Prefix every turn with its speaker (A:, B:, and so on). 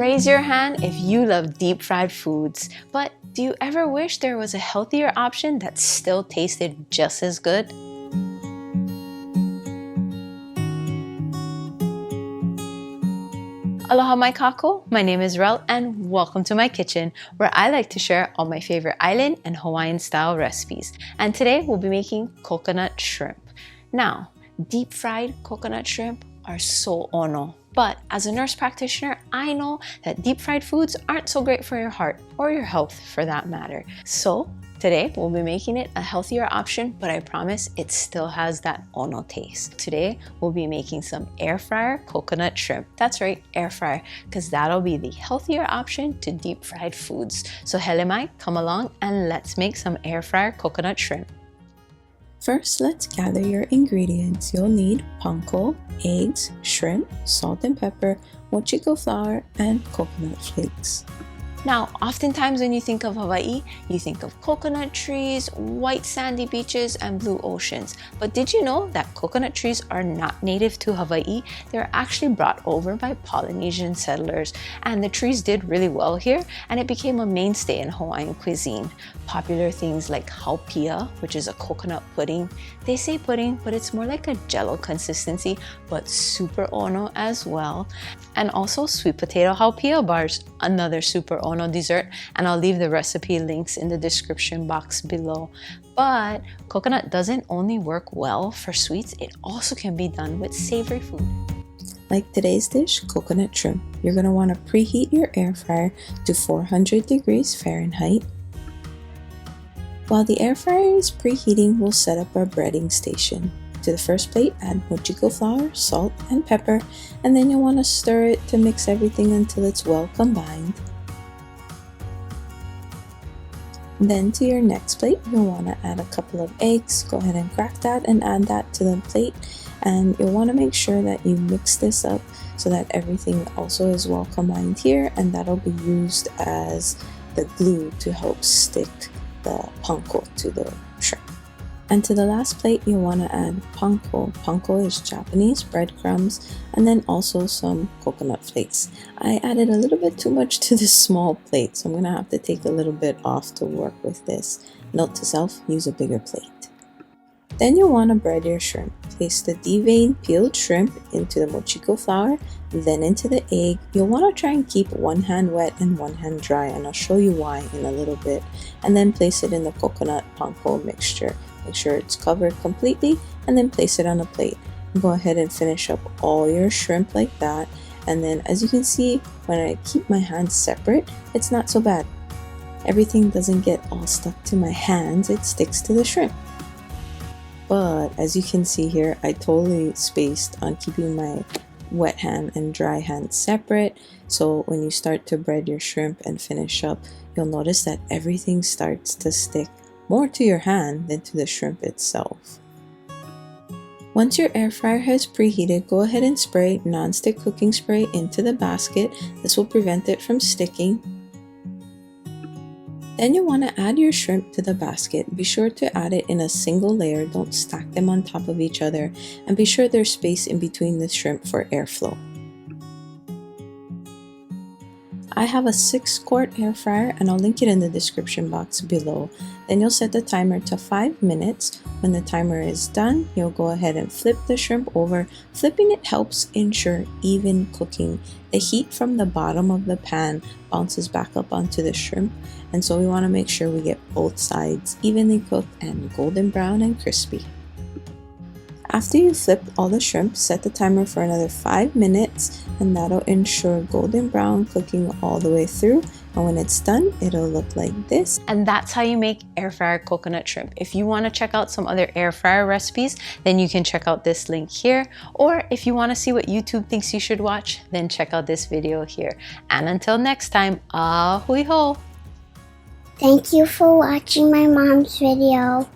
A: Raise your hand if you love deep fried foods, but do you ever wish there was a healthier option that still tasted just as good? Aloha mai kako, my name is Relle and welcome to my kitchen where I like to share all my favorite island and Hawaiian style recipes. And today we'll be making coconut shrimp. Now, deep fried coconut shrimp are so ono. But as a nurse practitioner, I know that deep fried foods aren't so great for your heart or your health for that matter. So today we'll be making it a healthier option, but I promise it still has that ono taste. Today we'll be making some air fryer coconut shrimp. That's right, air fryer, because that'll be the healthier option to deep fried foods. So hele mai, come along and let's make some air fryer coconut shrimp.
B: First, let's gather your ingredients. You'll need panko, eggs, shrimp, salt and pepper, mochiko flour, and coconut flakes.
A: Now, oftentimes when you think of Hawaii, you think of coconut trees, white sandy beaches, and blue oceans. But did you know that coconut trees are not native to Hawaii? They're actually brought over by Polynesian settlers, and the trees did really well here, and it became a mainstay in Hawaiian cuisine. Popular things like haupia, which is a coconut pudding. They say pudding, but it's more like a jello consistency, but super ono as well. And also sweet potato haupia bars, another super ono dessert, and I'll leave the recipe links in the description box below. But coconut doesn't only work well for sweets, it also can be done with savory food.
B: Like today's dish, coconut shrimp. You're going to want to preheat your air fryer to 400 degrees Fahrenheit. While the air fryer is preheating, we'll set up our breading station. To the first plate, add mochiko flour, salt, and pepper, and then you'll want to stir it to mix everything until it's well combined. Then to your next plate, you'll want to add a couple of eggs. Go ahead and crack that and add that to the plate. And you'll want to make sure that you mix this up so that everything also is well combined here, and that'll be used as the glue to help stick the panko to the shrimp. And to the last plate, you'll want to add panko. Panko is Japanese breadcrumbs, and then also some coconut flakes. I added a little bit too much to this small plate, so I'm going to have to take a little bit off to work with this. Note to self, use a bigger plate. Then you'll want to bread your shrimp. Place the deveined peeled shrimp into the mochiko flour, then into the egg. You'll want to try and keep one hand wet and one hand dry, and I'll show you why in a little bit. And then place it in the coconut panko mixture. Make sure it's covered completely, and then place it on a plate. Go ahead and finish up all your shrimp like that. And then as you can see, when I keep my hands separate, it's not so bad. Everything doesn't get all stuck to my hands, it sticks to the shrimp. But as you can see here, I totally spaced on keeping my wet hand and dry hand separate. So when you start to bread your shrimp and finish up, you'll notice that everything starts to stick more to your hand than to the shrimp itself. Once your air fryer has preheated, go ahead and spray non-stick cooking spray into the basket. This will prevent it from sticking. Then you want to add your shrimp to the basket. Be sure to add it in a single layer, don't stack them on top of each other, and be sure there's space in between the shrimp for airflow. I have a 6-quart air fryer, and I'll link it in the description box below. Then you'll set the timer to 5 minutes. When the timer is done, you'll go ahead and flip the shrimp over. Flipping it helps ensure even cooking. The heat from the bottom of the pan bounces back up onto the shrimp, and so we want to make sure we get both sides evenly cooked and golden brown and crispy. After you flip all the shrimp, set the timer for another 5 minutes, and that'll ensure golden brown cooking all the way through. And when it's done, it'll look like this.
A: And that's how you make air fryer coconut shrimp. If you want to check out some other air fryer recipes, then you can check out this link here. Or if you want to see what YouTube thinks you should watch, then check out this video here. And until next time, ahui ho!
C: Thank you for watching my mom's video.